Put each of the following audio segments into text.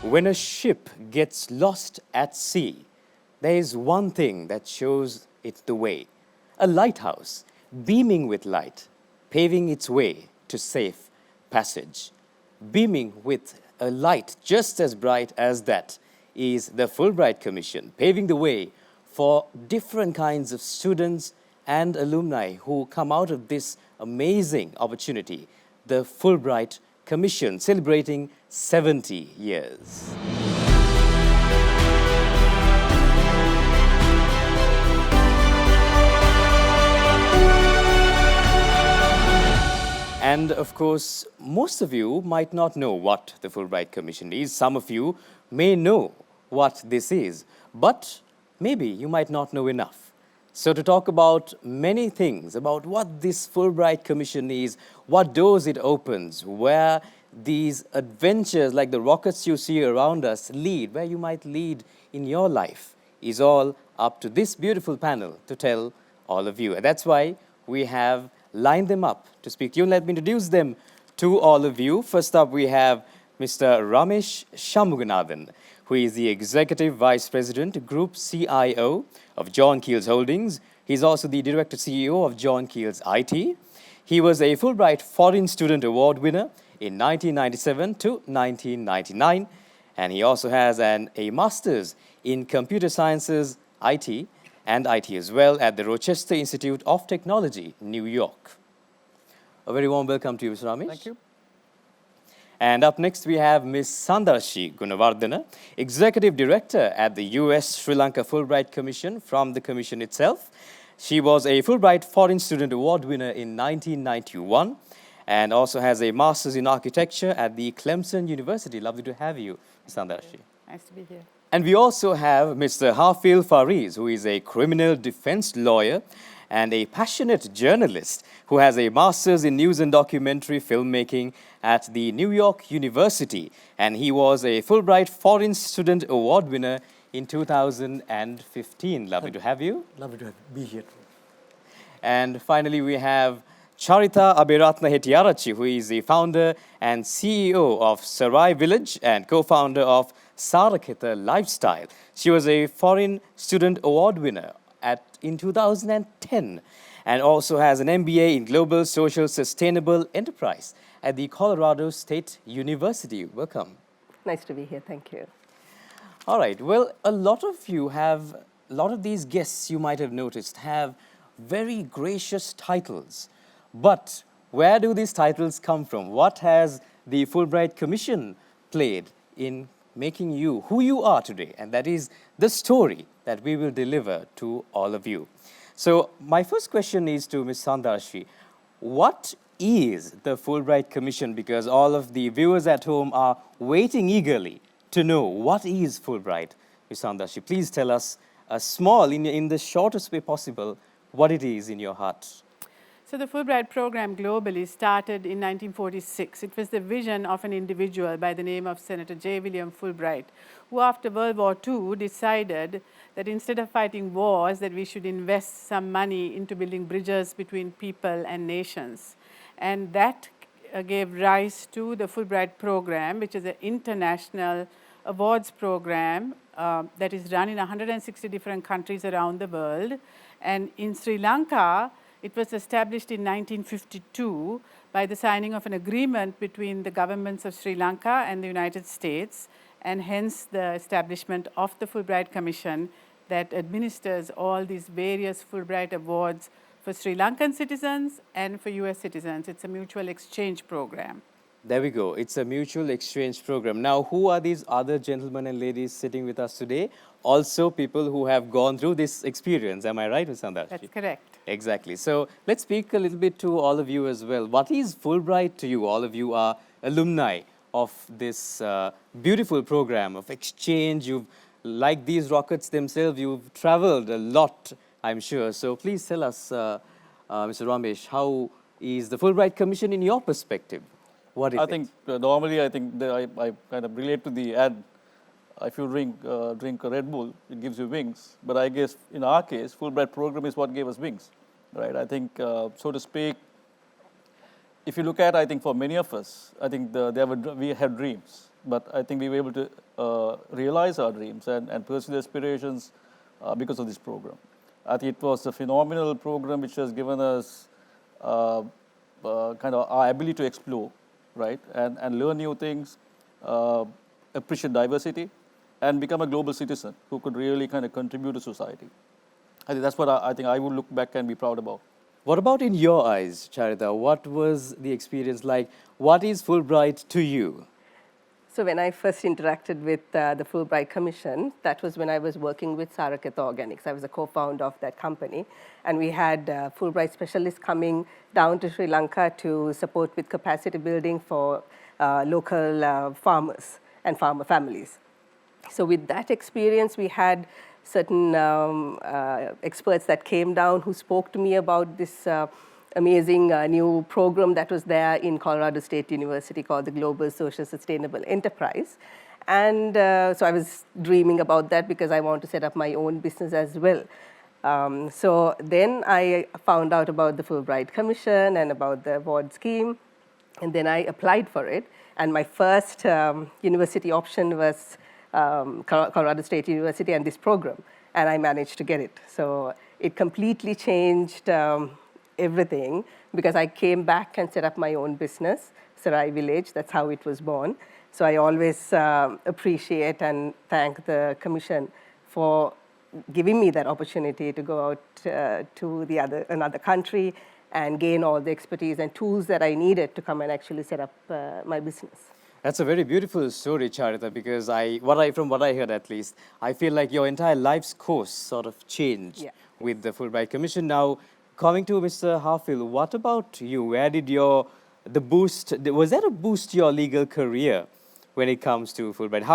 When a ship gets lost at sea, there is one thing that shows it the way. A lighthouse, beaming with light, paving its way to safe passage. Beaming with a light just as bright as that is the Fulbright Commission, paving the way for different kinds of students and alumni who come out of this amazing opportunity, the Fulbright Commission, celebrating 70 years. And of course, most of you might not know what the Fulbright Commission is. Some of you may know what this is, but maybe you might not know enough. So to talk about many things, about what this Fulbright Commission is, what doors it opens, where these adventures like the rockets you see around us lead, where you might lead in your life, is all up to this beautiful panel to tell all of you. And that's why we have lined them up to speak to you. Let me introduce them to all of you. First up, we have Mr. Ramesh Shanmuganathan, who is the Executive Vice President, Group CIO of John Keells Holdings. He's also the Director CEO of John Keells IT. He was a Fulbright Foreign Student Award winner in 1997 to 1999, and he also has a Master's in Computer Sciences, IT, and IT as well at the Rochester Institute of Technology, New York. A very warm welcome to you, Mr. Ramesh. Thank you. And up next, we have Ms. Sandarshi Gunawardena, Executive Director at the U.S.-Sri Lanka Fulbright Commission from the Commission itself. She was a Fulbright Foreign Student Award winner in 1991 and also has a Master's in Architecture at the Clemson University. Lovely to have you, Ms. Sandarshi. Nice to be here. And we also have Mr. Hafil Fariz, who is a criminal defense lawyer and a passionate journalist who has a Master's in News and Documentary Filmmaking at the New York University. And he was a Fulbright Foreign Student Award winner in 2015. Lovely to have you. Lovely to be here. And finally, we have Charita Abiratna Hettiarachchi, who is the founder and CEO of Sarai Village and co-founder of Saraketa Lifestyle. She was a Foreign Student Award winner in 2010 and also has an MBA in Global Social Sustainable Enterprise at the Colorado State University. Welcome. Nice to be here. Thank you. All right. Well, a lot of these guests, you might have noticed, have very gracious titles. But where do these titles come from? What has the Fulbright Commission played in making you who you are today? And that is the story that we will deliver to all of you. So my first question is to Ms. Sandarshi. What is the Fulbright Commission? Because all of the viewers at home are waiting eagerly to know what is Fulbright. Ms. Sandarshi, please tell us in the shortest way possible, what it is in your heart. So the Fulbright program globally started in 1946. It was the vision of an individual by the name of Senator J. William Fulbright, who after World War II decided that instead of fighting wars, that we should invest some money into building bridges between people and nations. And that gave rise to the Fulbright program, which is an international awards program that is run in 160 different countries around the world. And in Sri Lanka, it was established in 1952 by the signing of an agreement between the governments of Sri Lanka and the United States, and hence the establishment of the Fulbright Commission that administers all these various Fulbright awards for Sri Lankan citizens and for US citizens. It's a mutual exchange program. There we go. It's a mutual exchange program. Now, who are these other gentlemen and ladies sitting with us today? Also people who have gone through this experience. Am I right, Ms. Sandarshi? That's correct. Exactly. So let's speak a little bit to all of you as well. What is Fulbright to you? All of you are alumni of this beautiful program of exchange. You've, like these rockets themselves, you've traveled a lot, I'm sure. So please tell us, Mr. Ramesh, how is the Fulbright Commission in your perspective? What is it? Normally I kind of relate to the ad. If you drink a Red Bull, it gives you wings. But I guess in our case, Fulbright program is what gave us wings, right? I think, so to speak, if you look at, I think for many of us, I think we had dreams, but I think we were able to realize our dreams and pursue the aspirations because of this program. I think it was a phenomenal program which has given us kind of our ability to explore, right, and learn new things, appreciate diversity, and become a global citizen who could really kind of contribute to society. I think that's what I think I would look back and be proud about. What about in your eyes, Charita? What was the experience like? What is Fulbright to you? So when I first interacted with the Fulbright Commission, that was when I was working with Saraketa Organics. I was a co-founder of that company. And we had Fulbright specialists coming down to Sri Lanka to support with capacity building for local farmers and farmer families. So with that experience, we had certain experts that came down who spoke to me about this amazing new program that was there in Colorado State University called the Global Social Sustainable Enterprise. And so I was dreaming about that because I want to set up my own business as well. So then I found out about the Fulbright Commission and about the award scheme, and then I applied for it. And my first university option was Colorado State University and this program, and I managed to get it. So it completely changed everything because I came back and set up my own business, Sarai Village. That's how it was born. So I always appreciate and thank the Commission for giving me that opportunity to go out to another country and gain all the expertise and tools that I needed to come and actually set up my business. That's a very beautiful story, Charita, because from what I heard at least, I feel like your entire life's course sort of changed with the Fulbright Commission. Now, coming to Mr. Hafil, what about you? Where did was that a boost to your legal career when it comes to Fulbright?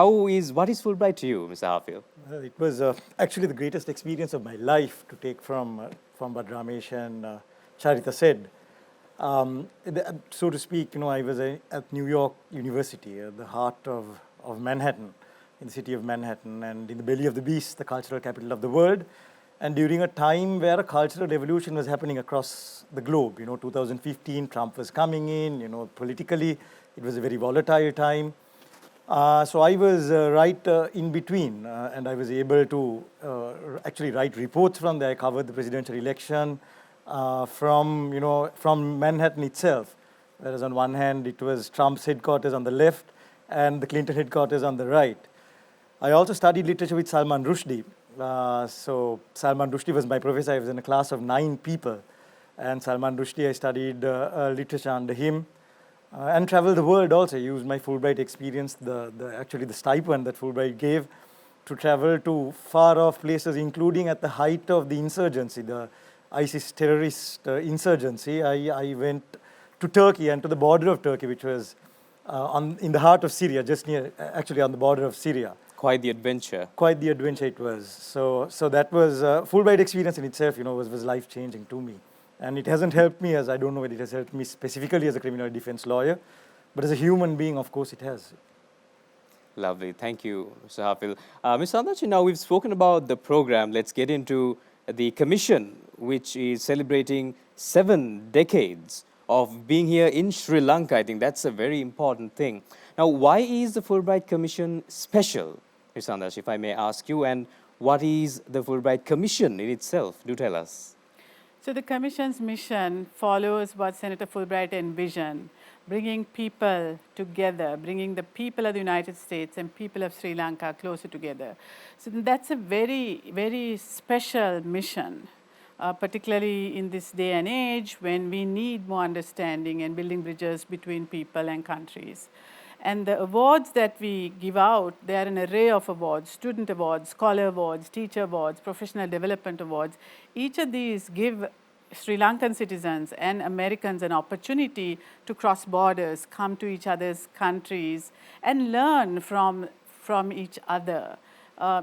What is Fulbright to you, Mr. Hafil? Well, it was actually the greatest experience of my life, to take from what Ramesh and Charita said. So to speak, I was at New York University, at the heart of Manhattan, in the city of Manhattan, and in the belly of the beast, the cultural capital of the world. And during a time where a cultural revolution was happening across the globe, 2015, Trump was coming in, politically, it was a very volatile time. So I was right in between, and I was able to actually write reports from there. I covered the presidential election from Manhattan itself, whereas on one hand it was Trump's headquarters on the left and the Clinton headquarters on the right. I also studied literature with Salman Rushdie. So Salman Rushdie was my professor. I was in a class of 9 people, and Salman Rushdie, I studied literature under him. And traveled the world also. I used my Fulbright experience, actually the stipend that Fulbright gave, to travel to far off places, including at the height of the insurgency, the ISIS terrorist insurgency. I went to Turkey and to the border of Turkey, which was in the heart of Syria, just near, actually on the border of Syria. Quite the adventure. Quite the adventure it was. So that was Fulbright experience in itself, was life changing to me. And it hasn't helped me, as I don't know whether it has helped me specifically as a criminal defense lawyer, but as a human being, of course, it has. Lovely. Thank you, Mr. Hafil. Ms. Sandachi, now we've spoken about the program. Let's get into the commission, which is celebrating 7 decades of being here in Sri Lanka. I think that's a very important thing. Now, why is the Fulbright Commission special, Ms. Sandachi, if I may ask you, and what is the Fulbright Commission in itself? Do tell us. So the Commission's mission follows what Senator Fulbright envisioned, bringing people together, bringing the people of the United States and people of Sri Lanka closer together. So that's a very, very special mission, particularly in this day and age when we need more understanding and building bridges between people and countries. And the awards that we give out, they are an array of awards: student awards, scholar awards, teacher awards, professional development awards. Each of these give Sri Lankan citizens and Americans an opportunity to cross borders, come to each other's countries, and learn from each other.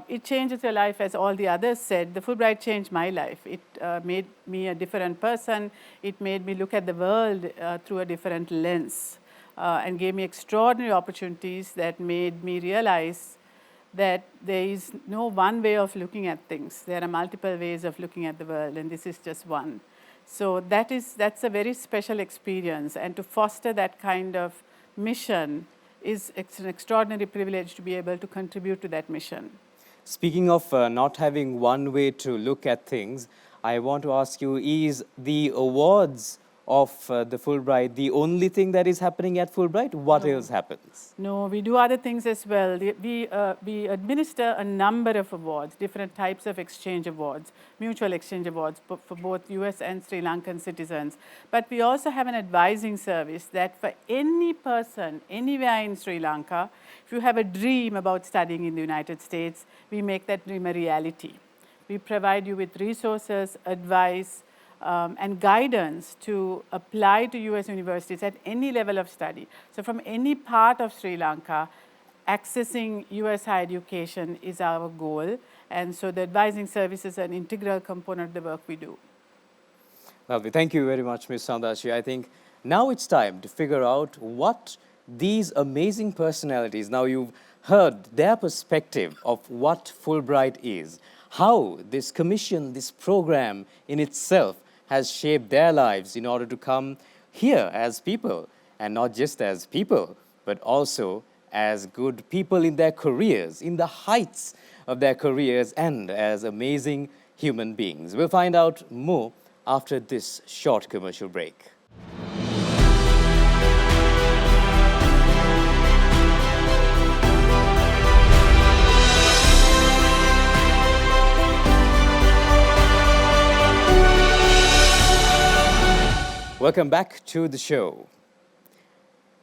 It changes your life, as all the others said. The Fulbright changed my life. It made me a different person. It made me look at the world through a different lens. And gave me extraordinary opportunities that made me realize that there is no one way of looking at things. There are multiple ways of looking at the world, and this is just one. So that's a very special experience, and to foster that kind of mission it's an extraordinary privilege to be able to contribute to that mission. Speaking of not having one way to look at things, I want to ask you, is the awards of the Fulbright the only thing that is happening at Fulbright? What else happens? No, we do other things as well. We administer a number of awards, different types of exchange awards, mutual exchange awards for both US and Sri Lankan citizens. But we also have an advising service that for any person anywhere in Sri Lanka, if you have a dream about studying in the United States, we make that dream a reality. We provide you with resources, advice, and guidance to apply to US universities at any level of study. So from any part of Sri Lanka, accessing US higher education is our goal. And so the advising service is an integral component of the work we do. Lovely. Thank you very much, Ms. Sandashi. I think now it's time to figure out what these amazing personalities, now you've heard their perspective of what Fulbright is, how this commission, this program in itself has shaped their lives in order to come here as people, and not just as people, but also as good people in their careers, in the heights of their careers, and as amazing human beings. We'll find out more after this short commercial break. Welcome back to the show.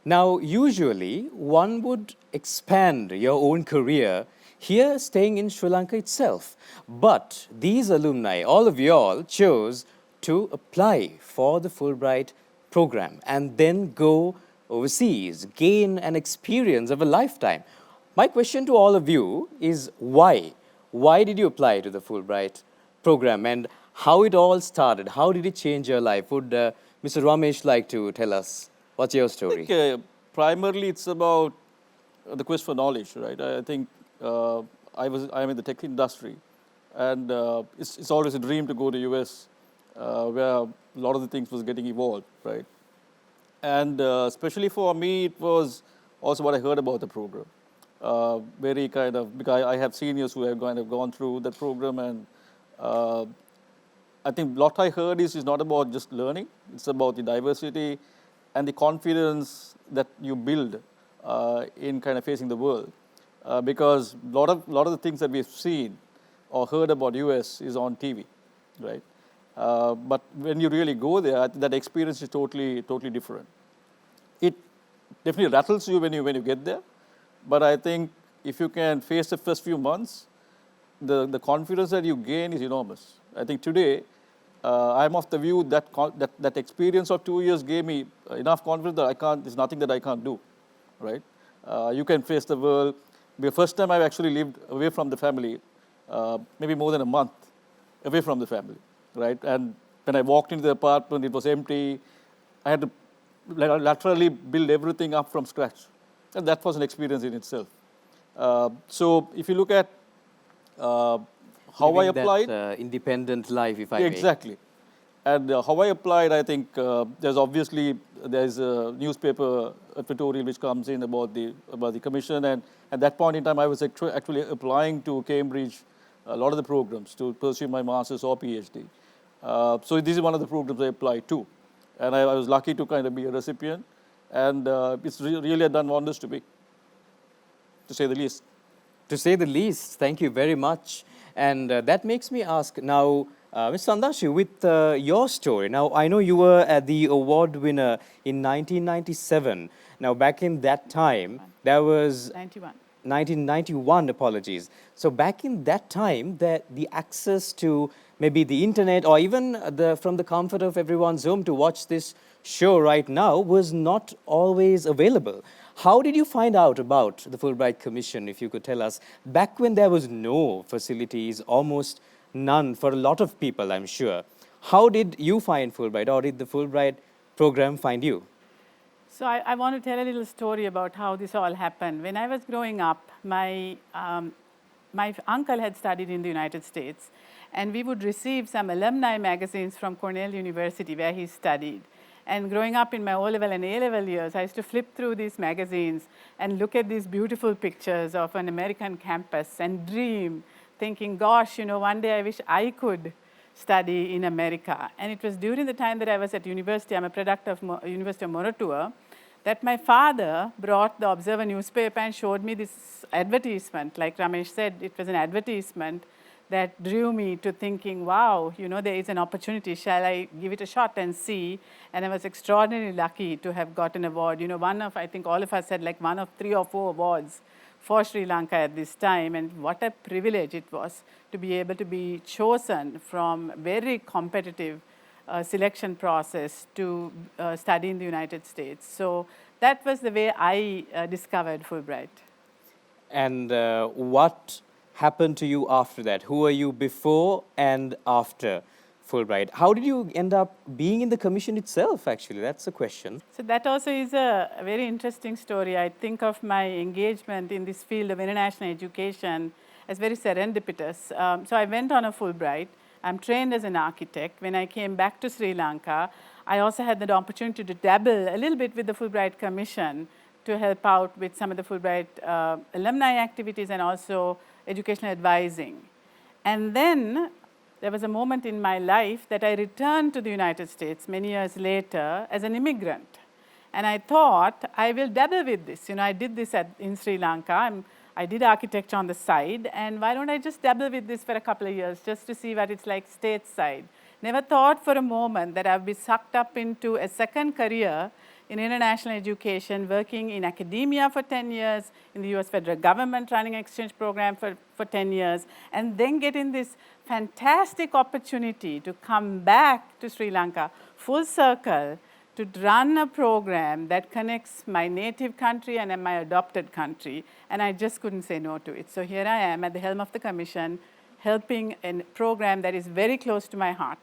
Now, usually one would expand your own career here, staying in Sri Lanka itself. But these alumni, all of y'all, chose to apply for the Fulbright program and then go overseas, gain an experience of a lifetime. My question to all of you is why? Why did you apply to the Fulbright program, and how it all started? How did it change your life? Would Mr. Ramesh like to tell us what's your story? I think primarily it's about the quest for knowledge, right? I think I'm in the tech industry, and it's always a dream to go to US, where a lot of the things was getting evolved, right? And especially for me, it was also what I heard about the program. Very kind of, because I have seniors who have kind of gone through that program, and I think what I heard is not about just learning. It's about the diversity and the confidence that you build in kind of facing the world. Because a lot of the things that we've seen or heard about US is on TV, right? But when you really go there, that experience is totally different. It definitely rattles you when you get there. But I think if you can face the first few months, the confidence that you gain is enormous. I think today, I'm of the view that that experience of 2 years gave me enough confidence that there's nothing that I can't do, right? You can face the world. The first time I actually lived away from the family, maybe more than a month away from the family, right? And when I walked into the apartment, it was empty. I had to laterally build everything up from scratch. And that was an experience in itself. So if you look at how I applied. That, independent life, if I may. Exactly. And how I applied, I think there's a newspaper editorial which comes in about the commission, and at that point in time, I was actually applying to Cambridge a lot of the programs to pursue my master's or PhD. So this is one of the programs I applied to, and I was lucky to kind of be a recipient, and it's really done wonders to me, to say the least. To say the least, thank you very much. And that makes me ask now, Ms. Sandashi, with your story. Now, I know you were the award winner in 1997. Now, back in that time, there was 1991, apologies. So back in that time, the access to maybe the internet or even from the comfort of everyone's home to watch this show right now was not always available. How did you find out about the Fulbright Commission, if you could tell us, back when there was no facilities, almost none for a lot of people, I'm sure? How did you find Fulbright, or did the Fulbright program find you? So I want to tell a little story about how this all happened. When I was growing up, my uncle had studied in the United States, And we would receive some alumni magazines from Cornell University, where he studied. And growing up in my O-level and A-level years, I used to flip through these magazines and look at these beautiful pictures of an American campus and dream, thinking, gosh, one day I wish I could study in America. And it was during the time that I was at university, I'm a product of University of Moratuwa, that my father brought the Observer newspaper and showed me this advertisement. Like Ramesh said, it was an advertisement that drew me to thinking, wow, there is an opportunity. Shall I give it a shot and see? And I was extraordinarily lucky to have got an award. One of, I think all of us had like one of 3 or 4 awards for Sri Lanka at this time. And what a privilege it was to be able to be chosen from very competitive selection process to study in the United States. So that was the way I discovered Fulbright. And what happened to you after that? Who were you before and after Fulbright? How did you end up being in the commission itself, actually? That's the question. So that also is a very interesting story. I think of my engagement in this field of international education as very serendipitous. So I went on a Fulbright. I'm trained as an architect. When I came back to Sri Lanka, I also had the opportunity to dabble a little bit with the Fulbright Commission to help out with some of the Fulbright alumni activities and also educational advising. And then there was a moment in my life that I returned to the United States many years later as an immigrant. And I thought, I will dabble with this. I did this in Sri Lanka. I did architecture on the side, and why don't I just dabble with this for a couple of years just to see what it's like stateside. Never thought for a moment that I'd be sucked up into a second career in international education, working in academia for 10 years, in the US federal government running an exchange program for 10 years, and then getting this fantastic opportunity to come back to Sri Lanka full circle to run a program that connects my native country and my adopted country, and I just couldn't say no to it. So here I am at the helm of the commission, helping a program that is very close to my heart.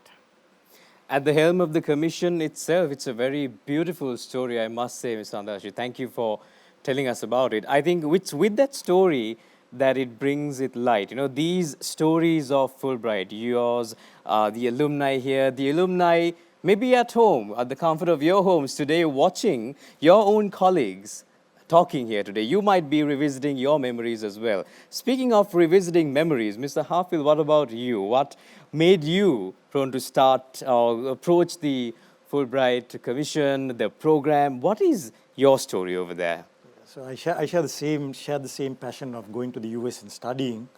At the helm of the commission itself, it's a very beautiful story, I must say, Ms. Andashi. Thank you for telling us about it. I think it's with that story that it brings it light. These stories of Fulbright, yours, the alumni here, the alumni maybe at home, at the comfort of your homes today, watching your own colleagues talking here today. You might be revisiting your memories as well. Speaking of revisiting memories, Mr. Hafil, what about you? What made you prone to start or approach the Fulbright Commission, the program? What is your story over there? So I share the same passion of going to the US and studying.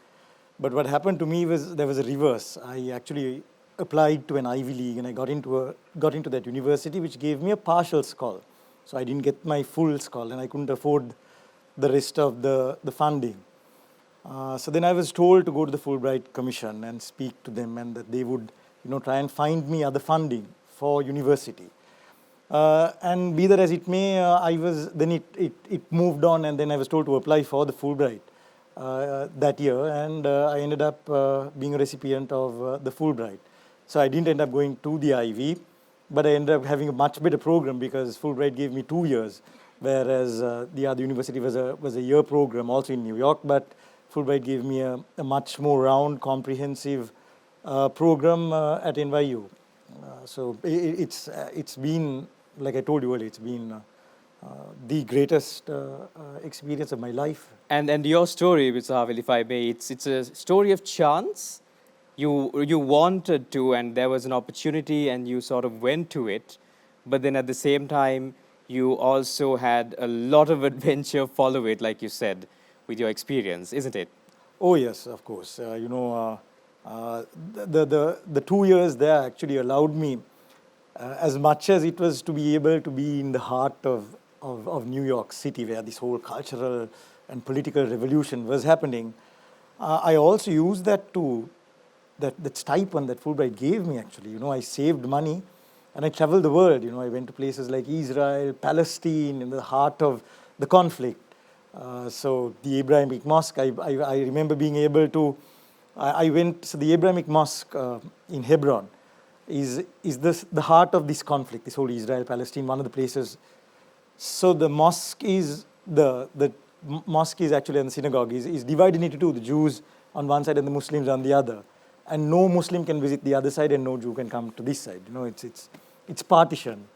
But what happened to me was there was a reverse. I actually applied to an Ivy League and I got into that university, which gave me a partial scholarship. So I didn't get my full scholarship and I couldn't afford the rest of the funding. So then I was told to go to the Fulbright Commission and speak to them, and that they would try and find me other funding for university. And be that as it may, it moved on, and then I was told to apply for the Fulbright that year, and I ended up being a recipient of the Fulbright. So I didn't end up going to the Ivy, but I ended up having a much better program because Fulbright gave me 2 years, whereas the other university was a year program, also in New York, but Fulbright gave me a much more round, comprehensive program at NYU. So it's been, like I told you earlier, it's been the greatest experience of my life. And your story, Mr. Hafil, if I may, it's a story of chance. You wanted to, and there was an opportunity, and you sort of went to it. But then at the same time, you also had a lot of adventure follow it, like you said, with your experience, isn't it? Oh yes, of course. The 2 years there actually allowed me, as much as it was to be able to be in the heart of New York City, where this whole cultural and political revolution was happening, I also used that to that stipend that Fulbright gave me. Actually, I saved money, and I traveled the world. I went to places like Israel, Palestine, in the heart of the conflict. So the Abrahamic Mosque, I remember being able to. I went. So the Abrahamic Mosque in Hebron is the heart of this conflict, this whole Israel-Palestine, one of the places. So the mosque is the mosque is actually, and the synagogue is divided into two: the Jews on one side and the Muslims on the other. and no Muslim can visit the other side and no Jew can come to this side. It's partition.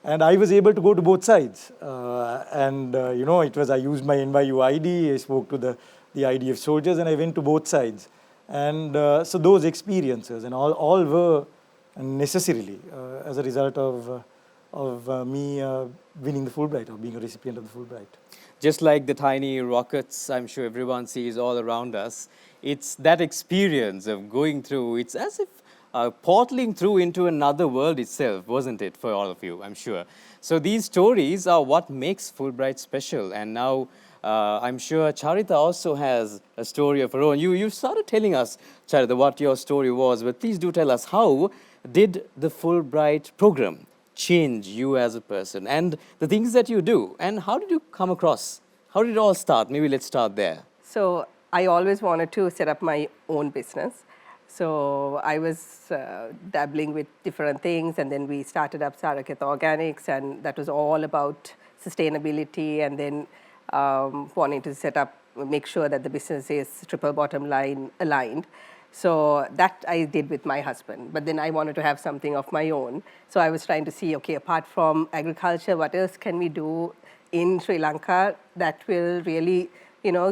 And I was able to go to both sides. I used my NYU ID, I spoke to the IDF soldiers, and I went to both sides. And so those experiences and all were necessarily as a result of me winning the Fulbright or being a recipient of the Fulbright. Just like the tiny rockets I'm sure everyone sees all around us, it's that experience of going through, it's as if portaling through into another world itself, wasn't it, for all of you, I'm sure. So these stories are what makes Fulbright special. And now I'm sure Charita also has a story of her own. You started telling us, Charita, what your story was, but please do tell us, how did the Fulbright program change you as a person and the things that you do? And how did you come across? How did it all start? Maybe let's start there. So I always wanted to set up my own business. So I was dabbling with different things, and then we started up Saraketh Organics, and that was all about sustainability, and then wanting to make sure that the business is triple bottom line aligned. So that I did with my husband, but then I wanted to have something of my own. So I was trying to see, okay, apart from agriculture, what else can we do in Sri Lanka that will really,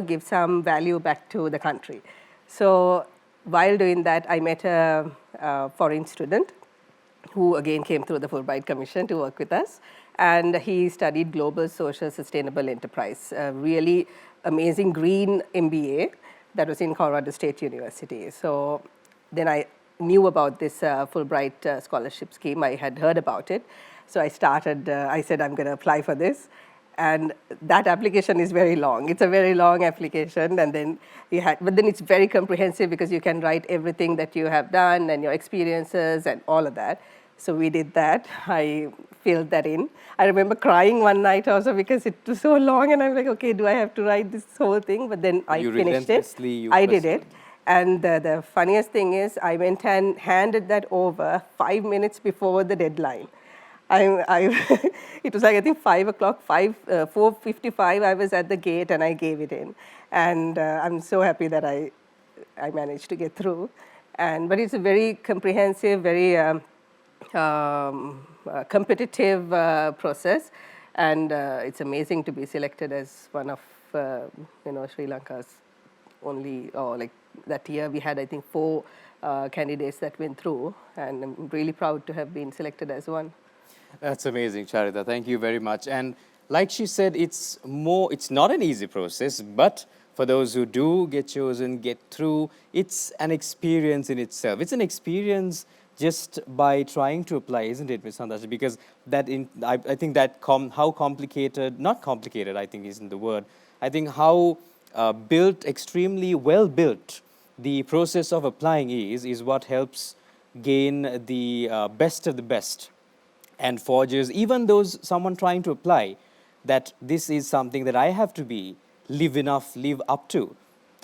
give some value back to the country. So while doing that, I met a foreign student who again came through the Fulbright Commission to work with us. And he studied Global Social Sustainable Enterprise, a really amazing green MBA that was in Colorado State University. So then I knew about this Fulbright scholarship scheme. I had heard about it. So I said, I'm going to apply for this. And that application is very long. It's a very long application. And then but then it's very comprehensive because you can write everything that you have done and your experiences and all of that. So we did that. I filled that in. I remember crying one night also because it was so long, and I'm like, okay, do I have to write this whole thing? But then I finished it. I did it. And the funniest thing is I went and handed that over 5 minutes before the deadline. It was like, I think 5 o'clock, 4:55, I was at the gate and I gave it in. And I'm so happy that I managed to get through. But it's a very comprehensive, very competitive process. And it's amazing to be selected as one of, Sri Lanka's only, that year we had, I think, 4 candidates that went through. And I'm really proud to have been selected as one. That's amazing, Charita. Thank you very much. And like she said, it's not an easy process, but for those who do get chosen, get through, it's an experience in itself. It's an experience just by trying to apply, isn't it, Ms. Sandashi? Because I think that how complicated, not complicated, I think isn't the word. I think how extremely well built the process of applying is what helps gain the best of the best and forges, even someone trying to apply, that this is something that I have to live up to,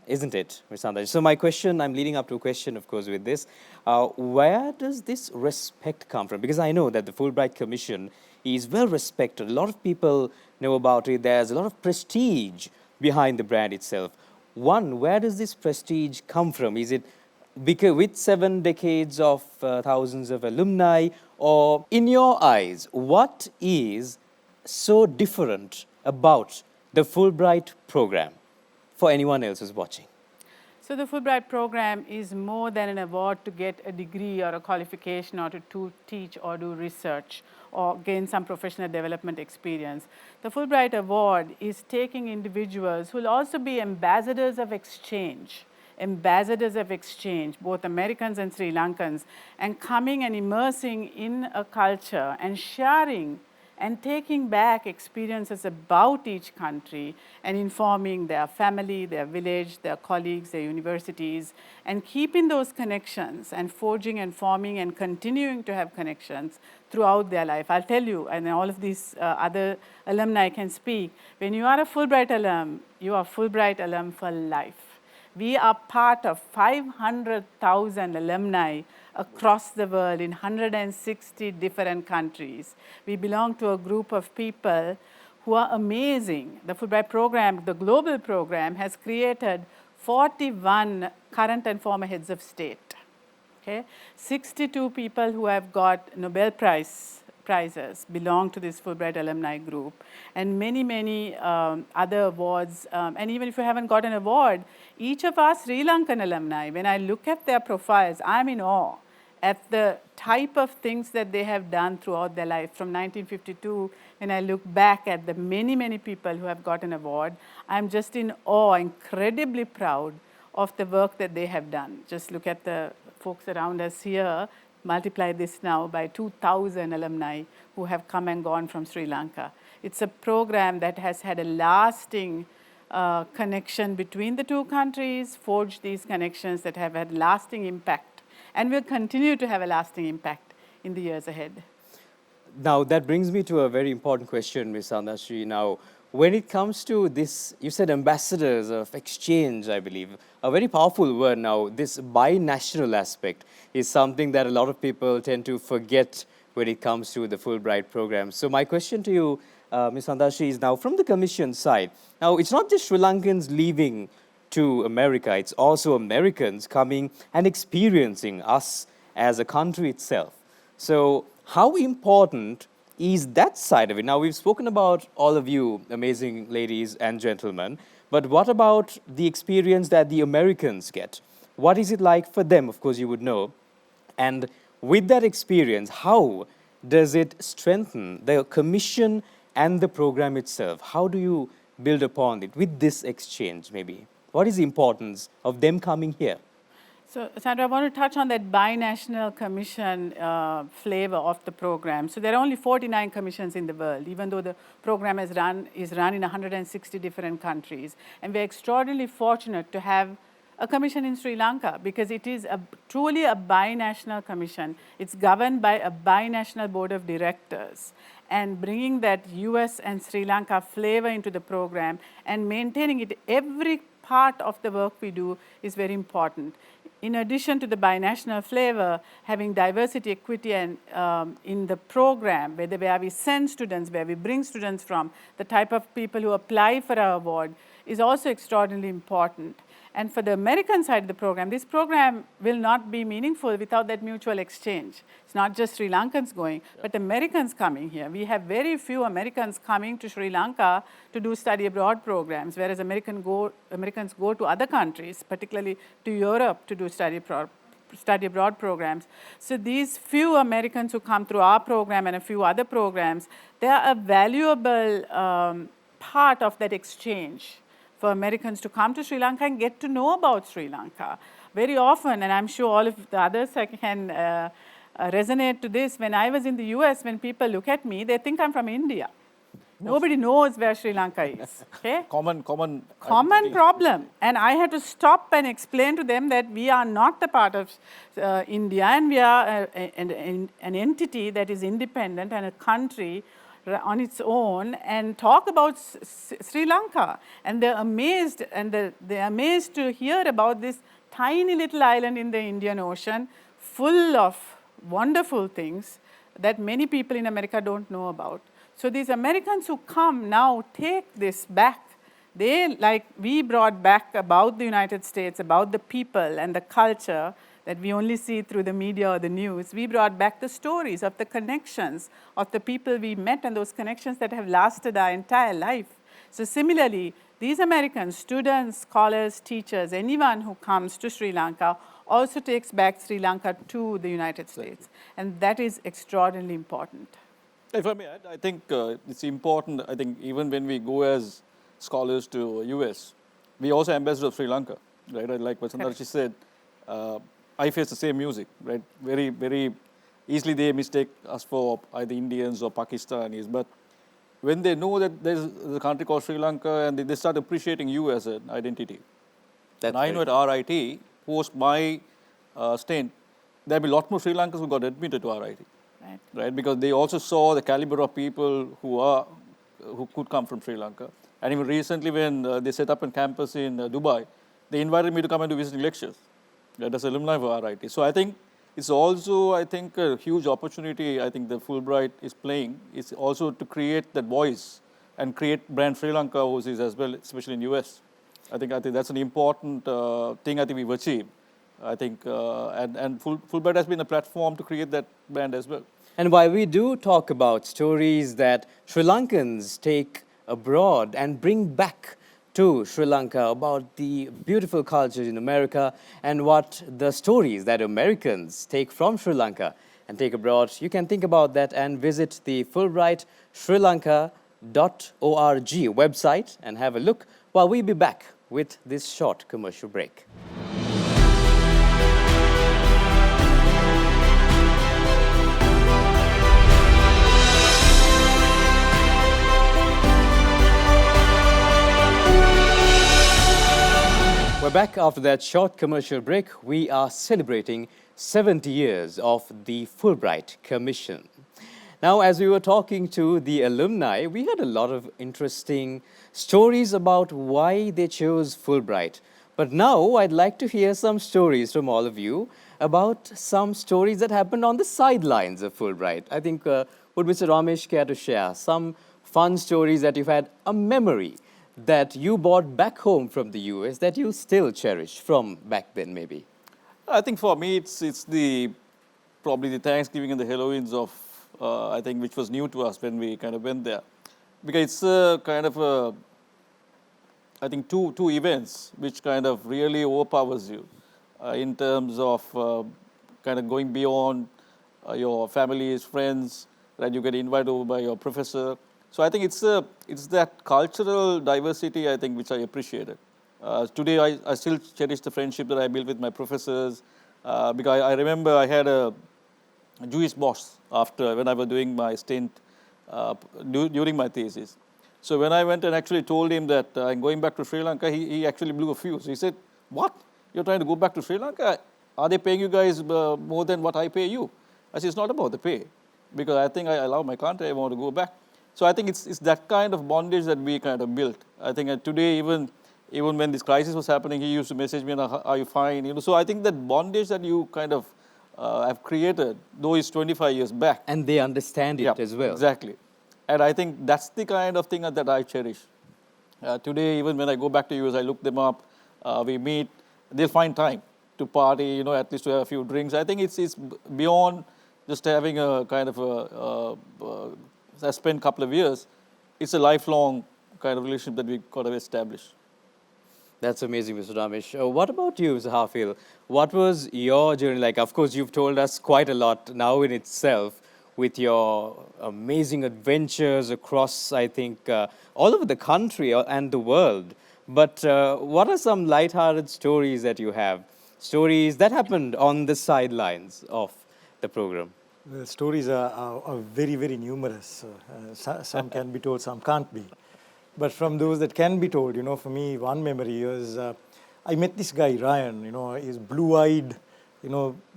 isn't it, Ms. Sandashi? So my question, I'm leading up to a question, of course, with this. Where does this respect come from? Because I know that the Fulbright Commission is well respected. A lot of people know about it. There's a lot of prestige behind the brand itself. One, where does this prestige come from? Is it because with 7 decades of thousands of alumni, or in your eyes, what is so different about the Fulbright program for anyone else who's watching? So the Fulbright program is more than an award to get a degree or a qualification or to teach or do research or gain some professional development experience. The Fulbright Award is taking individuals who will also be ambassadors of exchange, both Americans and Sri Lankans, and coming and immersing in a culture and sharing and taking back experiences about each country and informing their family, their village, their colleagues, their universities, and keeping those connections and forging and forming and continuing to have connections throughout their life. I'll tell you, and all of these other alumni can speak, when you are a Fulbright alum, you are Fulbright alum for life. We are part of 500,000 alumni across the world in 160 different countries. We belong to a group of people who are amazing. The Fulbright program, the global program, has created 41 current and former heads of state. Okay? 62 people who have got Nobel prizes belong to this Fulbright alumni group, and many other awards. And even if you haven't got an award, each of our Sri Lankan alumni, when I look at their profiles, I'm in awe at the type of things that they have done throughout their life. From 1952, when I look back at the many people who have got an award, I'm just in awe, incredibly proud of the work that they have done. Just look at the folks around us here, multiply this now by 2,000 alumni who have come and gone from Sri Lanka. It's a program that has had a lasting connection between the two countries, forged these connections that have had lasting impact, and will continue to have a lasting impact in the years ahead. Now, that brings me to a very important question, Ms. Anashri. Now, when it comes to this, you said ambassadors of exchange, I believe, a very powerful word now. This binational aspect is something that a lot of people tend to forget when it comes to the Fulbright program. So my question to you, Ms. Anashri, is now from the Commission side. Now, it's not just Sri Lankans leaving to America, it's also Americans coming and experiencing us as a country itself. So how important is that side of it? Now, we've spoken about all of you, amazing ladies and gentlemen, but what about the experience that the Americans get? What is it like for them? Of course, you would know. And with that experience, how does it strengthen the Commission and the program itself? How do you build upon it with this exchange, maybe? What is the importance of them coming here? So, Sandra, I want to touch on that binational commission flavor of the program. So there are only 49 commissions in the world, even though the program is run in 160 different countries. And we're extraordinarily fortunate to have a commission in Sri Lanka because it is truly a binational commission. It's governed by a binational board of directors. And bringing that US and Sri Lanka flavor into the program and maintaining it, every part of the work we do is very important. In addition to the binational flavor, having diversity, equity, and in the program, where we send students, where we bring students from, the type of people who apply for our award is also extraordinarily important. And for the American side of the program, this program will not be meaningful without that mutual exchange. It's not just Sri Lankans going, but Americans coming here. We have very few Americans coming to Sri Lanka to do study abroad programs, whereas Americans go to other countries, particularly to Europe, to do study abroad programs. So these few Americans who come through our program and a few other programs, they are a valuable part of that exchange for Americans to come to Sri Lanka and get to know about Sri Lanka. Very often, and I'm sure all of the others can resonate to this, when I was in the US, when people look at me, they think I'm from India. Nobody knows where Sri Lanka is. Okay? Common problem. And I had to stop and explain to them that we are not a part of India, and we are an entity that is independent and a country on its own, and talk about Sri Lanka. And they're amazed, and they're amazed to hear about this tiny little island in the Indian Ocean, full of wonderful things that many people in America don't know about. So these Americans who come now take this back. They, like we brought back about the United States, about the people and the culture that we only see through the media or the news, we brought back the stories of the connections of the people we met and those connections that have lasted our entire life. So similarly, these Americans, students, scholars, teachers, anyone who comes to Sri Lanka also takes back Sri Lanka to the United States. And that is extraordinarily important. If I may add, I think it's important, I think even when we go as scholars to US, we also ambassador of Sri Lanka, right? Like what Sandarshi said, I face the same music, right? Very, very easily they mistake us for either Indians or Pakistanis, but when they know that there's a country called Sri Lanka and they start appreciating you as an identity. And I know at RIT, post my stint, there'll be a lot more Sri Lankans who got admitted to RIT. Right? Because they also saw the caliber of people who could come from Sri Lanka. And even recently when they set up a campus in Dubai, they invited me to come and do visiting lectures. As alumni for RIT. So I think it's also, I think, a huge opportunity I think the Fulbright is playing. It's also to create that voice and create brand Sri Lanka overseas as well, especially in US. I think that's an important thing I think we've achieved I think, and Fulbright has been a platform to create that brand as well. And while we do talk about stories that Sri Lankans take abroad and bring back to Sri Lanka about the beautiful culture in America and what the stories that Americans take from Sri Lanka and take abroad, you can think about that and visit the Fulbright Sri Lanka.org website and have a look while we be back with this short commercial break. We're back after that short commercial break. We are celebrating 70 years of the Fulbright Commission. Now, as we were talking to the alumni, we had a lot of interesting stories about why they chose Fulbright. But now I'd like to hear some stories from all of you about some stories that happened on the sidelines of Fulbright. I think, would Mr. Ramesh care to share some fun stories that you've had a memory that you brought back home from the US that you still cherish from back then, maybe? I think for me, it's probably the Thanksgiving and the Halloweens of, I think, which was new to us when we kind of went there. Because it's kind of, I think, two events which kind of really overpowers you in terms of kind of going beyond your family's friends, that you get invited over by your professor. So I think it's that cultural diversity, I think, which I appreciated. Today, I still cherish the friendship that I built with my professors, because I remember I had a Jewish boss when I was doing my stint during my thesis. So when I went and actually told him that I'm going back to Sri Lanka, he actually blew a fuse. He said, "What? You're trying to go back to Sri Lanka? Are they paying you guys more than what I pay you?" I said, "It's not about the pay, because I think I love my country, I want to go back." So I think it's that kind of bondage that we kind of built. I think today, even when this crisis was happening, he used to message me, "Are you fine?" So I think that bondage that you kind of have created, though it's 25 years back. And they understand it as well. Exactly. And I think that's the kind of thing that I cherish. Today, even when I go back to US, I look them up, we meet, they'll find time to party, at least to have a few drinks. I think it's beyond just having a kind of I spent a couple of years. It's a lifelong kind of relationship that we got to establish. That's amazing, Mr. Ramesh. What about you, Mr. Hafil? What was your journey like? Of course, you've told us quite a lot now in itself with your amazing adventures across, I think, all over the country and the world. But what are some lighthearted stories that you have? Stories that happened on the sidelines of the program? The stories are very, very numerous. Some can be told, some can't be. But from those that can be told, for me, one memory was I met this guy, Ryan, he's blue-eyed,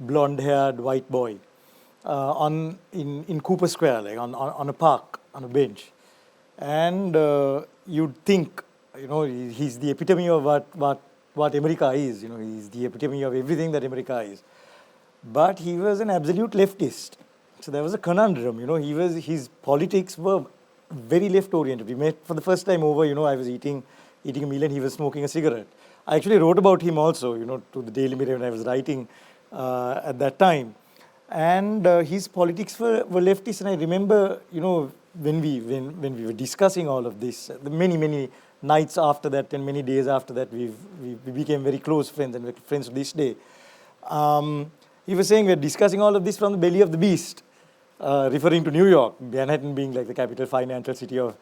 blonde-haired white boy in Cooper Square, like on a park, on a bench. And you'd think, he's the epitome of what America is. He's the epitome of everything that America is. But he was an absolute leftist. So there was a conundrum, his politics were very left-oriented. We met for the first time over, I was eating a meal and he was smoking a cigarette. I actually wrote about him also, to the Daily Mirror when I was writing at that time. And his politics were leftist. And I remember, when we were discussing all of this, the many nights after that and many days after that, we became very close friends and we're friends to this day. He was saying we're discussing all of this from the belly of the beast, referring to New York, Manhattan being like the capital financial city of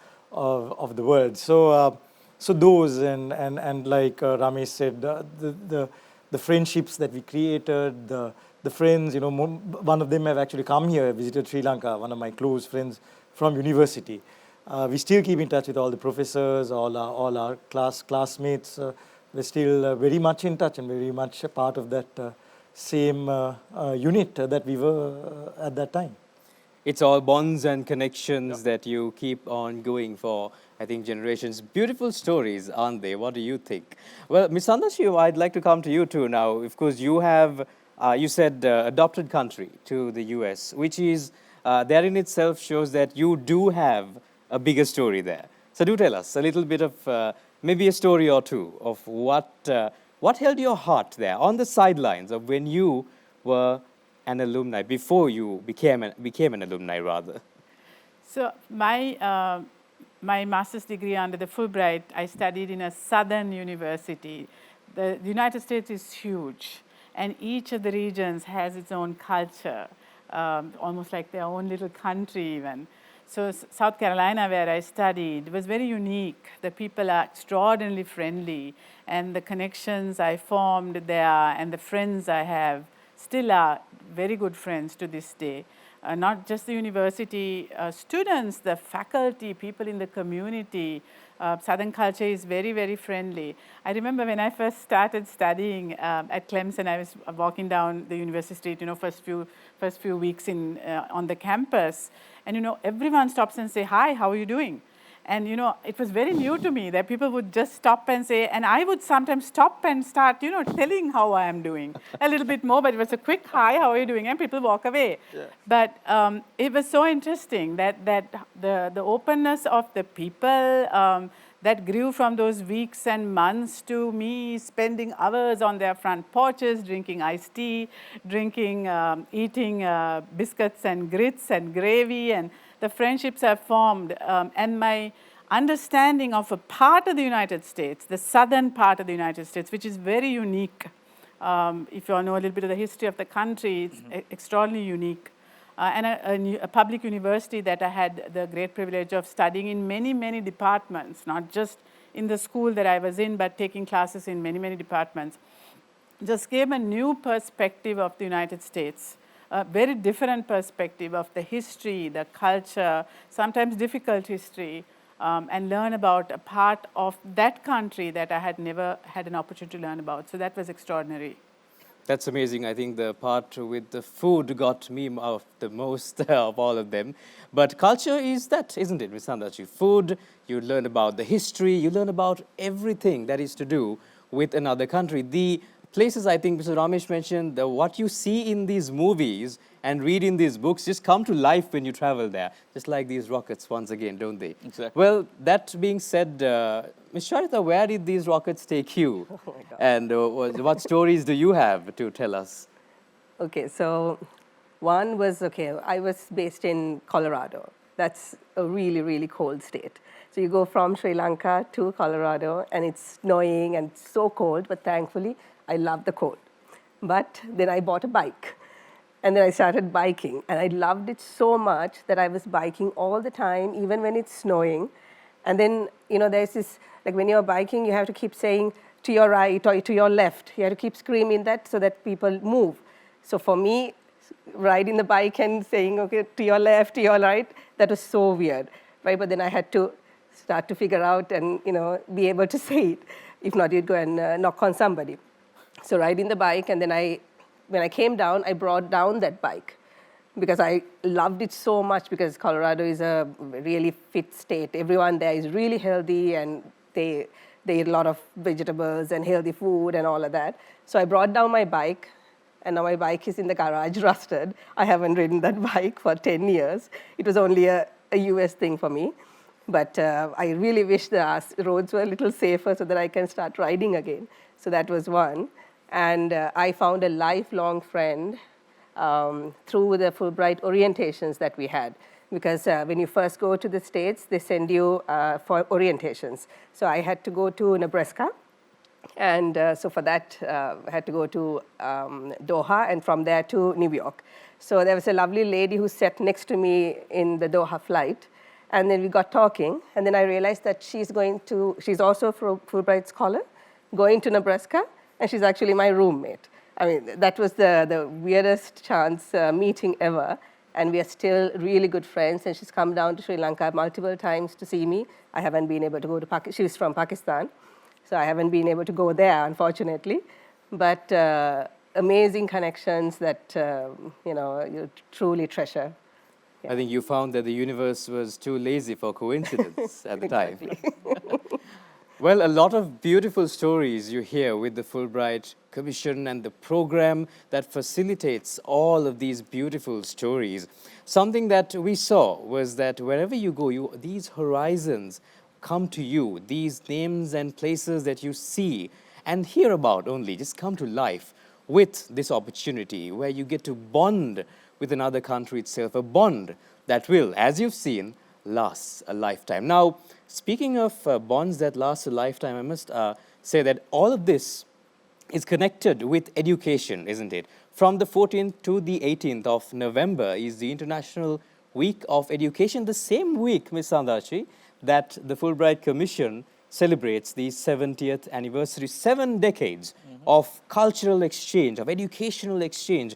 the world. So those and like Ramesh said, the friendships that we created, the friends, one of them have actually come here, visited Sri Lanka, one of my close friends from university. We still keep in touch with all the professors, all our classmates. We're still very much in touch and very much a part of that same unit that we were at that time. It's all bonds and connections that you keep on going for, I think, generations. Beautiful stories, aren't they? What do you think? Well, Ms. Sandashiv, I'd like to come to you too now. Of course, you have, you said, adopted country to the US, which is, that in itself shows that you do have a bigger story there. So do tell us a little bit of maybe a story or two of what What held your heart there on the sidelines of when you were an alumni, before you became an alumni, rather? So my master's degree under the Fulbright, I studied in a southern university. The United States is huge, and each of the regions has its own culture, almost like their own little country even. So South Carolina, where I studied, was very unique. The people are extraordinarily friendly, and the connections I formed there and the friends I have still are very good friends to this day. Not just the university students, the faculty, people in the community. Southern culture is very, very friendly. I remember when I first started studying at Clemson, I was walking down the university street, first few weeks on the campus, and everyone stops and say, "Hi, how are you doing?" And it was very new to me that people would just stop and say, and I would sometimes stop and start, telling how I am doing a little bit more, but it was a quick hi, how are you doing? And people walk away. Yeah. But it was so interesting that the openness of the people that grew from those weeks and months to me spending hours on their front porches, drinking iced tea, eating biscuits and grits and gravy, and the friendships I've formed, and my understanding of a part of the United States, the southern part of the United States, which is very unique. If you all know a little bit of the history of the country, it's extraordinarily unique. And a public university that I had the great privilege of studying in many, many departments, not just in the school that I was in, but taking classes in many, many departments, just gave a new perspective of the United States. A very different perspective of the history, the culture, sometimes difficult history, and learn about a part of that country that I had never had an opportunity to learn about. So that was extraordinary. That's amazing. I think the part with the food got me out the most of all of them. But culture is that, isn't it, Ms. Sandachi? Food, you learn about the history, you learn about everything that is to do with another country. The places, I think Mr. Ramesh mentioned, what you see in these movies and read in these books just come to life when you travel there, just like these rockets once again, don't they? Exactly. Well, that being said, Ms. Charita, where did these rockets take you? Oh my God. And what stories do you have to tell us? Okay, so one was, I was based in Colorado. That's a really, really cold state. So you go from Sri Lanka to Colorado, and it's snowing and so cold, but thankfully, I love the cold. But then I bought a bike, and then I started biking, and I loved it so much that I was biking all the time, even when it's snowing. And then, there's this, like when you're biking, you have to keep saying to your right or to your left. You have to keep screaming that so that people move. So for me, riding the bike and saying, okay, to your left, to your right, that was so weird, right? But then I had to start to figure out and, be able to say it. If not, you'd go and knock on somebody. So riding the bike, and then when I came down, I brought down that bike because I loved it so much, because Colorado is a really fit state. Everyone there is really healthy, and they eat a lot of vegetables and healthy food and all of that. So I brought down my bike, and now my bike is in the garage, rusted. I haven't ridden that bike for 10 years. It was only a US thing for me. But I really wish the roads were a little safer so that I can start riding again. So that was one. And I found a lifelong friend through the Fulbright orientations that we had. Because when you first go to the States, they send you for orientations. So I had to go to Nebraska. And so for that, I had to go to Doha, and from there to New York. So there was a lovely lady who sat next to me in the Doha flight. And then we got talking, and then I realized that she's also a Fulbright scholar, going to Nebraska, and she's actually my roommate. I mean, that was the weirdest chance meeting ever, and we are still really good friends, and she's come down to Sri Lanka multiple times to see me. I haven't been able to go to Pakistan. She's from Pakistan, so I haven't been able to go there, unfortunately. But amazing connections that, you truly treasure. Yeah. I think you found that the universe was too lazy for coincidence at the time. Well, a lot of beautiful stories you hear with the Fulbright Commission and the program that facilitates all of these beautiful stories. Something that we saw was that wherever you go, these horizons come to you, these names and places that you see, and hereabout only just come to life with this opportunity where you get to bond with another country itself, a bond that will, as you've seen, last a lifetime. Now, speaking of bonds that last a lifetime, I must say that all of this is connected with education, isn't it? From the 14th to the 18th of November is the International Week of Education, the same week, Ms. Sandachi, that the Fulbright Commission celebrates the 70th anniversary, 7 decades of cultural exchange, of educational exchange,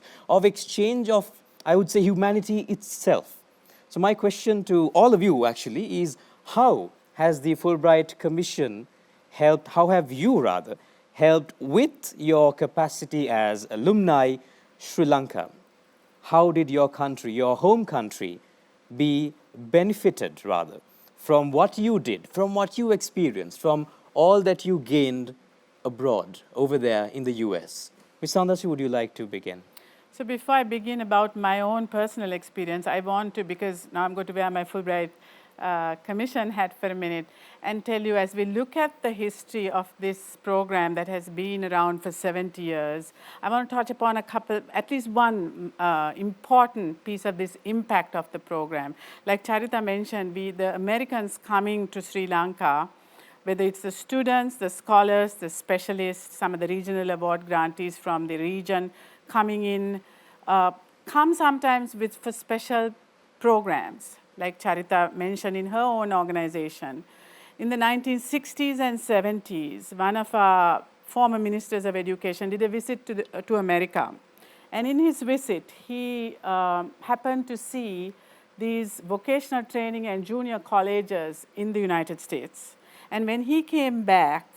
of, I would say, humanity itself. So my question to all of you actually is, how has the Fulbright Commission helped, how have you rather, helped with your capacity as alumni Sri Lanka? How did your country, your home country, be benefited rather from what you did, from what you experienced, from all that you gained abroad over there in the US? Ms. Sandashi, would you like to begin? So before I begin about my own personal experience, I want to, because now I'm going to wear my Fulbright Commission hat for a minute, and tell you, as we look at the history of this program that has been around for 70 years, I want to touch upon a couple, at least one important piece of this impact of the program. Like Charita mentioned, the Americans coming to Sri Lanka, whether it's the students, the scholars, the specialists, some of the regional award grantees from the region coming in, come sometimes for special programs, like Charita mentioned in her own organization. In the 1960s and 70s, one of our former ministers of education did a visit to America. And in his visit, he happened to see these vocational training and junior colleges in the United States. And when he came back,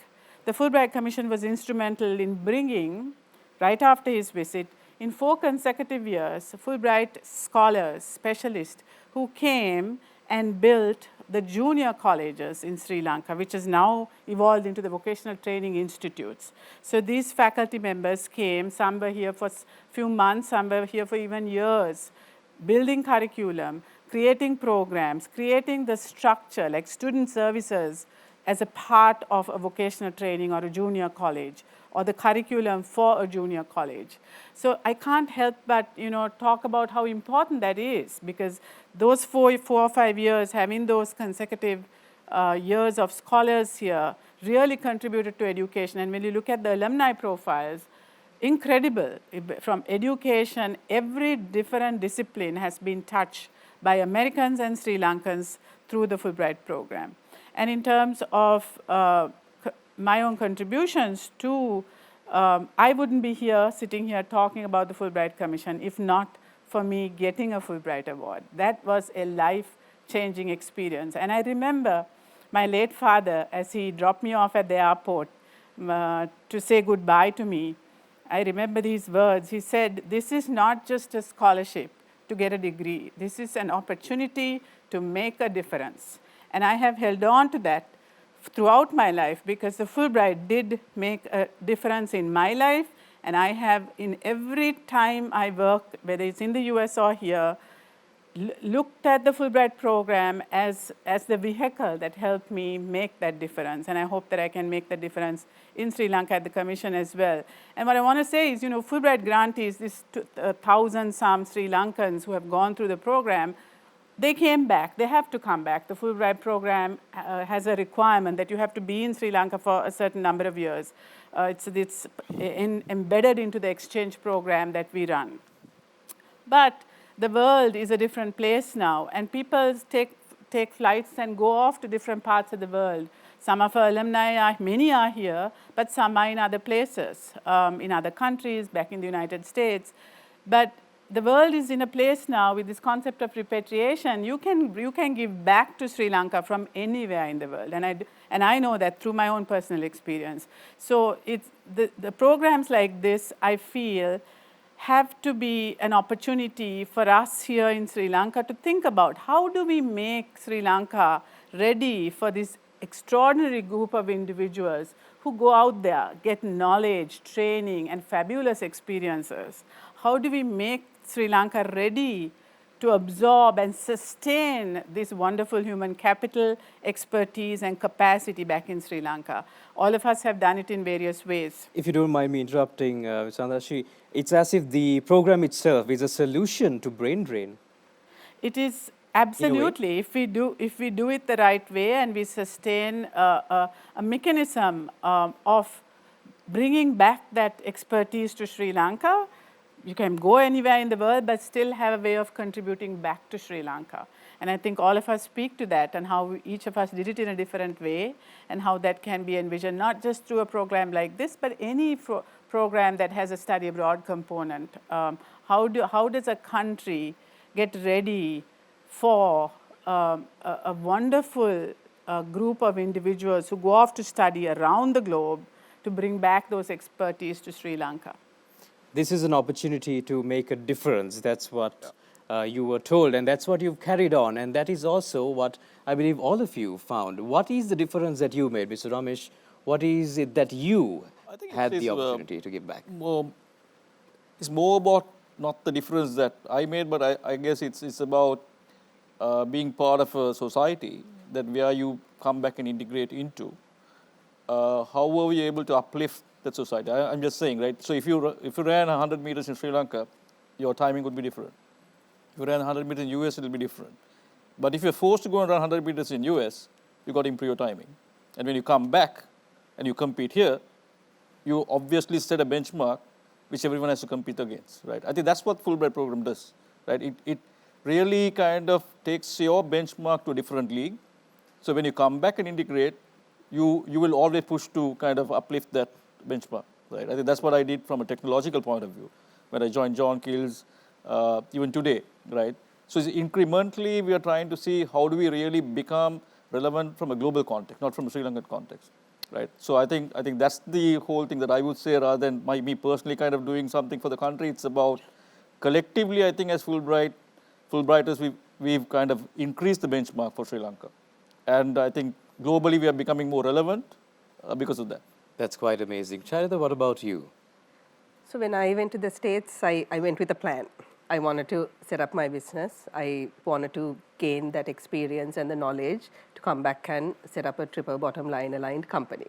the Fulbright Commission was instrumental in bringing, right after his visit, in 4 consecutive years, Fulbright scholars, specialists, who came and built the junior colleges in Sri Lanka, which has now evolved into the vocational training institutes. So these faculty members came, some were here for a few months, some were here for even years, building curriculum, creating programs, creating the structure, like student services, as a part of a vocational training or a junior college, or the curriculum for a junior college. So I can't help but talk about how important that is, because those 4 or 5 years, having those consecutive years of scholars here, really contributed to education. And when you look at the alumni profiles, incredible. From education, every different discipline has been touched by Americans and Sri Lankans through the Fulbright program. And in terms of my own contributions to, I wouldn't be here, sitting here talking about the Fulbright Commission if not for me getting a Fulbright Award. That was a life-changing experience. And I remember my late father, as he dropped me off at the airport to say goodbye to me, I remember these words. He said, "This is not just a scholarship to get a degree. This is an opportunity to make a difference." And I have held on to that throughout my life, because the Fulbright did make a difference in my life, and I have, in every time I worked, whether it's in the US or here, looked at the Fulbright program as the vehicle that helped me make that difference. And I hope that I can make the difference in Sri Lanka at the Commission as well. And what I want to say is, Fulbright grantees, these 1,000-some Sri Lankans who have gone through the program, they came back. They have to come back. The Fulbright program has a requirement that you have to be in Sri Lanka for a certain number of years. It's embedded into the exchange program that we run. But the world is a different place now, and people take flights and go off to different parts of the world. Some of our alumni, many are here, but some are in other places, in other countries, back in the United States. But the world is in a place now with this concept of repatriation. You can give back to Sri Lanka from anywhere in the world, and I know that through my own personal experience. So it's the programs like this, I feel, have to be an opportunity for us here in Sri Lanka to think about how do we make Sri Lanka ready for this extraordinary group of individuals who go out there, get knowledge, training, and fabulous experiences. How do we make Sri Lanka ready to absorb and sustain this wonderful human capital, expertise, and capacity back in Sri Lanka. All of us have done it in various ways. If you don't mind me interrupting, Sandashi, it's as if the program itself is a solution to brain drain. It is absolutely, if we do it the right way and we sustain a mechanism of bringing back that expertise to Sri Lanka, you can go anywhere in the world but still have a way of contributing back to Sri Lanka. And I think all of us speak to that and how each of us did it in a different way and how that can be envisioned, not just through a program like this, but any program that has a study abroad component. How does a country get ready for a wonderful group of individuals who go off to study around the globe to bring back those expertise to Sri Lanka? This is an opportunity to make a difference. That's what you were told, and that's what you've carried on, and that is also what I believe all of you found. What is the difference that you made, Mr. Ramesh? What is it that you had the opportunity to give back? It's more about not the difference that I made, but I guess it's about being part of a society that where you come back and integrate into. How were we able to uplift that society? I'm just saying, right? So if you ran 100 meters in Sri Lanka, your timing would be different. If you ran 100 meters in US, it will be different. But if you're forced to go and run 100 meters in US, you got to improve your timing. And when you come back and you compete here, you obviously set a benchmark which everyone has to compete against, right? I think that's what Fulbright program does, right? It really kind of takes your benchmark to a different league. So when you come back and integrate, you will always push to kind of uplift that benchmark, right? I think that's what I did from a technological point of view when I joined John Keel's, even today, right? So incrementally, we are trying to see how do we really become relevant from a global context, not from a Sri Lankan context, right? So I think that's the whole thing that I would say, rather than me personally kind of doing something for the country. It's about collectively, I think as Fulbrighters, we've kind of increased the benchmark for Sri Lanka. And I think globally, we are becoming more relevant because of that. That's quite amazing. Charita, what about you? So when I went to the States, I went with a plan. I wanted to set up my business. I wanted to gain that experience and the knowledge to come back and set up a triple bottom line aligned company.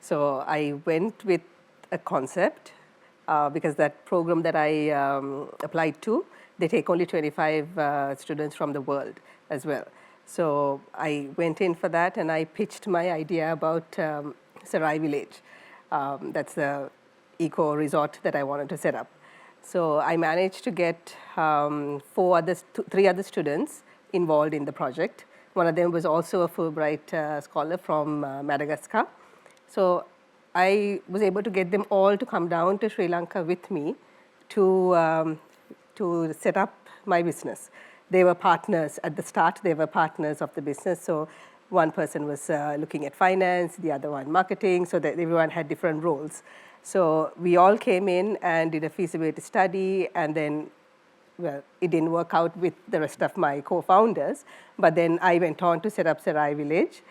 So I went with a concept because that program that I applied to, they take only 25 students from the world as well. So I went in for that and I pitched my idea about Sarai Village. That's the eco resort that I wanted to set up. So I managed to get 3 other students involved in the project. One of them was also a Fulbright scholar from Madagascar. So I was able to get them all to come down to Sri Lanka with me to set up my business. They were partners at the start. They were partners of the business. So one person was looking at finance, the other one marketing, so that everyone had different roles. So we all came in and did a feasibility study, and then, well, it didn't work out with the rest of my co-founders, but then I went on to set up Sarai Village,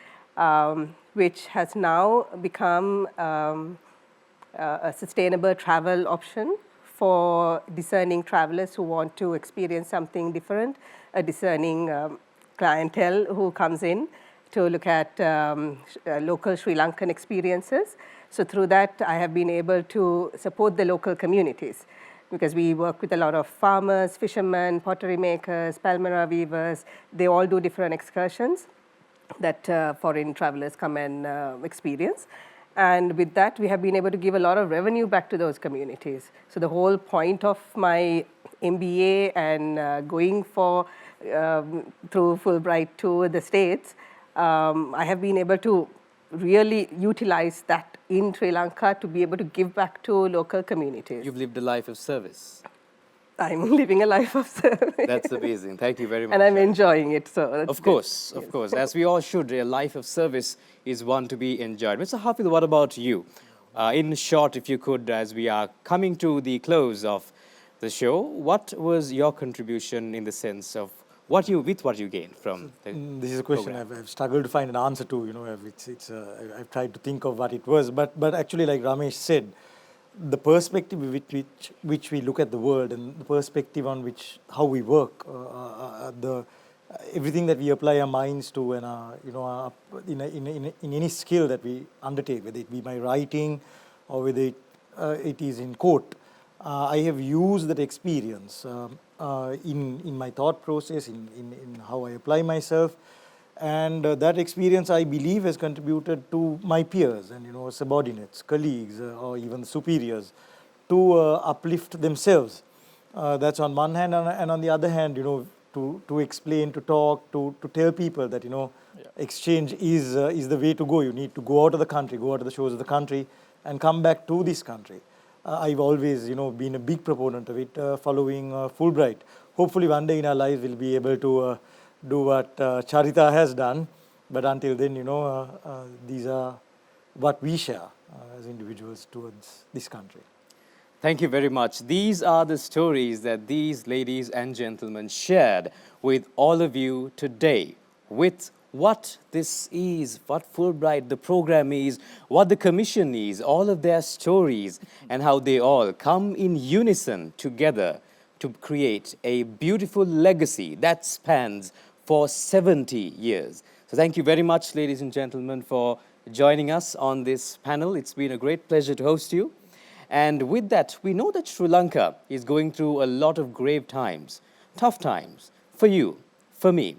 which has now become a sustainable travel option for discerning travelers who want to experience something different, a discerning clientele who comes in to look at local Sri Lankan experiences. So through that, I have been able to support the local communities because we work with a lot of farmers, fishermen, pottery makers, palmyra weavers. They all do different excursions that foreign travelers come and experience. And with that, we have been able to give a lot of revenue back to those communities. So the whole point of my MBA and going for through Fulbright to the States, I have been able to really utilize that in Sri Lanka to be able to give back to local communities. You've lived a life of service. I'm living a life of service. That's amazing. Thank you very much. And I'm enjoying it. So that's Of course, as we all should. A life of service is one to be enjoyed. Mr. Hafiz, what about you? In short, if you could, as we are coming to the close of the show, what was your contribution in the sense of what you gained from the This is a question I've struggled to find an answer to. I've tried to think of what it was, but actually, like Ramesh said, the perspective with which we look at the world and the perspective on which how we work, everything that we apply our minds to and in any skill that we undertake, whether it be my writing or whether it is in court, I have used that experience in my thought process, in how I apply myself. And that experience, I believe, has contributed to my peers and subordinates, colleagues, or even superiors, to uplift themselves. That's on one hand, and on the other hand, to explain, to talk, to tell people that exchange is the way to go. You need to go out of the country, go out of the shores of the country, and come back to this country. I've always been a big proponent of it, following Fulbright. Hopefully, one day in our lives we'll be able to do what Charita has done, but until then, these are what we share as individuals towards this country. Thank you very much. These are the stories that these ladies and gentlemen shared with all of you today, with what this is, what Fulbright, the program is, what the commission is, all of their stories, and how they all come in unison together to create a beautiful legacy that spans for 70 years. So thank you very much, ladies and gentlemen, for joining us on this panel. It's been a great pleasure to host you. And with that, we know that Sri Lanka is going through a lot of grave times, tough times, for you, for me,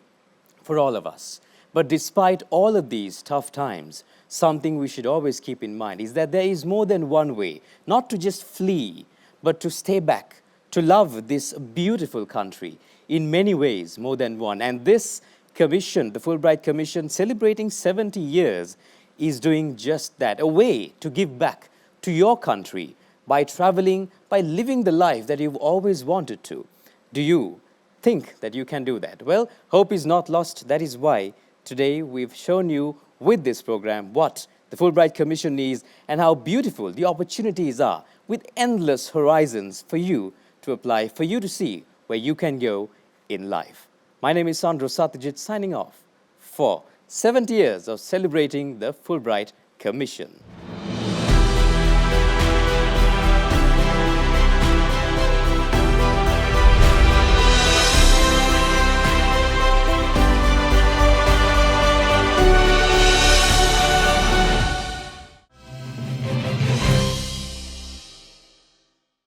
for all of us. But despite all of these tough times, something we should always keep in mind is that there is more than one way, not to just flee, but to stay back, to love this beautiful country in many ways, more than one. And this commission, the Fulbright Commission, celebrating 70 years, is doing just that, a way to give back to your country by traveling, by living the life that you've always wanted to. Do you think that you can do that? Well, hope is not lost. That is why today we've shown you with this program what the Fulbright Commission is and how beautiful the opportunities are, with endless horizons for you to apply, for you to see where you can go in life. My name is Sandro Satyajit, signing off for 70 years of celebrating the Fulbright Commission.